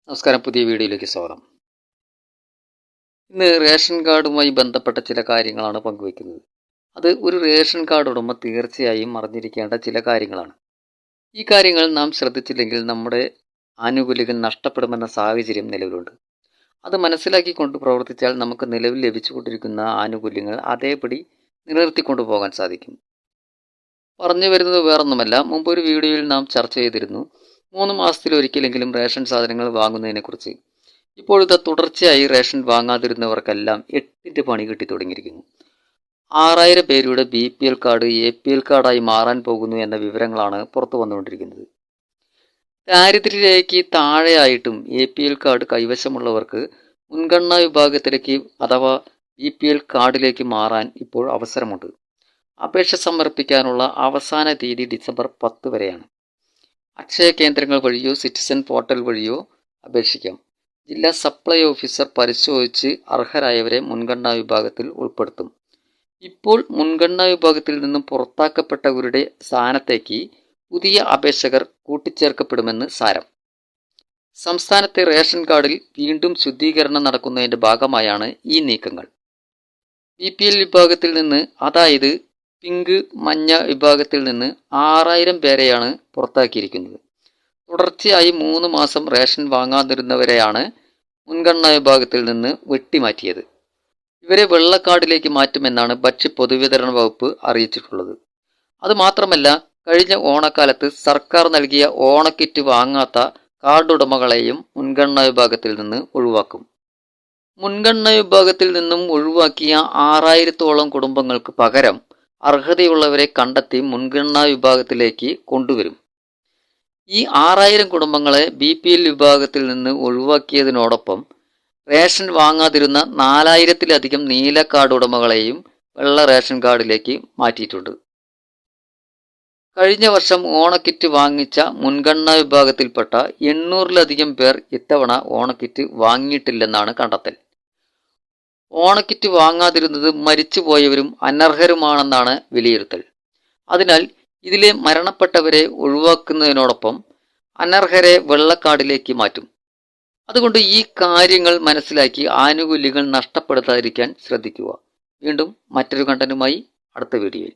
നമസ്കാരം, പുതിയ വീഡിയോയിലേക്ക് സ്വാഗതം. ഇന്ന് റേഷൻ കാർഡുമായി ബന്ധപ്പെട്ട ചില കാര്യങ്ങളാണ് പങ്കുവയ്ക്കുന്നത്. അത് ഒരു റേഷൻ കാർഡ് ഉടമ തീർച്ചയായും അറിഞ്ഞിരിക്കേണ്ട ചില കാര്യങ്ങളാണ്. ഈ കാര്യങ്ങൾ നാം ശ്രദ്ധിച്ചില്ലെങ്കിൽ നമ്മുടെ ആനുകൂല്യങ്ങൾ നഷ്ടപ്പെടുമെന്ന സാഹചര്യം നിലവിലുണ്ട്. അത് മനസ്സിലാക്കിക്കൊണ്ട് പ്രവർത്തിച്ചാൽ നമുക്ക് നിലവിൽ ലഭിച്ചുകൊണ്ടിരിക്കുന്ന ആനുകൂല്യങ്ങൾ അതേപടി നിലനിർത്തിക്കൊണ്ടു പോകാൻ സാധിക്കും. പറഞ്ഞു വരുന്നത് വേറൊന്നുമല്ല, മുമ്പൊരു വീഡിയോയിൽ നാം ചർച്ച ചെയ്തിരുന്നു 3 മാസത്തിലൊരിക്കലെങ്കിലും റേഷൻ സാധനങ്ങൾ വാങ്ങുന്നതിനെക്കുറിച്ച്. ഇപ്പോഴത്തെ തുടർച്ചയായി റേഷൻ വാങ്ങാതിരുന്നവർക്കെല്ലാം 8ന്റെ പണി കിട്ടി തുടങ്ങിയിരിക്കുന്നു. 6000 പേരുടെ BPL കാർഡ് APL കാർഡായി മാറാൻ പോകുന്നു എന്ന വിവരങ്ങളാണ് പുറത്തു വന്നുകൊണ്ടിരിക്കുന്നത്. ദാരിദ്ര്യരേഖയ്ക്ക് താഴെയായിട്ടും APL കാർഡ് കൈവശമുള്ളവർക്ക് മുൻഗണനാ വിഭാഗത്തിലേക്ക് അഥവാ BPL കാർഡിലേക്ക് മാറാൻ ഇപ്പോൾ അവസരമുണ്ട്. അപേക്ഷ സമർപ്പിക്കാനുള്ള അവസാന തീയതി ഡിസംബർ 10 വരെയാണ്. അക്ഷയ കേന്ദ്രങ്ങൾ വഴിയോ സിറ്റിസൺ പോർട്ടൽ വഴിയോ അപേക്ഷിക്കാം. ജില്ലാ സപ്ലൈ ഓഫീസർ പരിശോധിച്ച് അർഹരായവരെ മുൻഗണനാ വിഭാഗത്തിൽ ഉൾപ്പെടുത്തും. ഇപ്പോൾ മുൻഗണനാ വിഭാഗത്തിൽ നിന്നും പുറത്താക്കപ്പെട്ടവരുടെ സ്ഥാനത്തേക്ക് പുതിയ അപേക്ഷകർ കൂട്ടിച്ചേർക്കപ്പെടുമെന്ന് സാരം. സംസ്ഥാനത്തെ റേഷൻ കാർഡിൽ വീണ്ടും ശുദ്ധീകരണം നടക്കുന്നതിൻ്റെ ഭാഗമായാണ് ഈ നീക്കങ്ങൾ. BPL വിഭാഗത്തിൽ നിന്ന്, അതായത് പിങ്ക് മഞ്ഞ വിഭാഗത്തിൽ നിന്ന് 6000 പേരെയാണ് പുറത്താക്കിയിരിക്കുന്നത്. തുടർച്ചയായി 3 മാസം റേഷൻ വാങ്ങാതിരുന്നവരെയാണ് മുൻഗണനാ വിഭാഗത്തിൽ നിന്ന് വെട്ടിമാറ്റിയത്. ഇവരെ വെള്ളക്കാർഡിലേക്ക് മാറ്റുമെന്നാണ് ഭക്ഷ്യ പൊതുവിതരണ വകുപ്പ് അറിയിച്ചിട്ടുള്ളത്. അതുമാത്രമല്ല, കഴിഞ്ഞ ഓണക്കാലത്ത് സർക്കാർ നൽകിയ ഓണക്കിറ്റ് വാങ്ങാത്ത കാർഡ് ഉടമകളെയും മുൻഗണനാ വിഭാഗത്തിൽ നിന്ന് ഒഴിവാക്കും. മുൻഗണനാ വിഭാഗത്തിൽ നിന്നും ഒഴിവാക്കിയ 6000-ഓളം കുടുംബങ്ങൾക്ക് പകരം അർഹതയുള്ളവരെ കണ്ടെത്തി മുൻഗണനാ വിഭാഗത്തിലേക്ക് കൊണ്ടുവരും. ഈ 6000 കുടുംബങ്ങളെ BPL വിഭാഗത്തിൽ നിന്ന് ഒഴിവാക്കിയതിനോടൊപ്പം റേഷൻ വാങ്ങാതിരുന്ന 4000-ലധികം നീല കാർഡ് ഉടമകളെയും വെള്ള റേഷൻ കാർഡിലേക്ക് മാറ്റിയിട്ടുണ്ട്. കഴിഞ്ഞ വർഷം ഓണക്കിറ്റ് വാങ്ങിച്ച മുൻഗണനാ വിഭാഗത്തിൽപ്പെട്ട 800-ലധികം പേർ ഇത്തവണ ഓണക്കിറ്റ് വാങ്ങിയിട്ടില്ലെന്നാണ് കണ്ടെത്തൽ. ഓണക്കിറ്റ് വാങ്ങാതിരുന്നത് മരിച്ചുപോയവരും അനർഹരുമാണെന്നാണ് വിലയിരുത്തൽ. അതിനാൽ ഇതിലെ മരണപ്പെട്ടവരെ ഒഴിവാക്കുന്നതിനോടൊപ്പം അനർഹരെ വെള്ളക്കാർഡിലേക്ക് മാറ്റും. അതുകൊണ്ട് ഈ കാര്യങ്ങൾ മനസ്സിലാക്കി ആനുകൂല്യങ്ങൾ നഷ്ടപ്പെടുത്താതിരിക്കാൻ ശ്രദ്ധിക്കുക. വീണ്ടും മറ്റൊരു കണ്ടന്റുമായി അടുത്ത വീഡിയോയിൽ.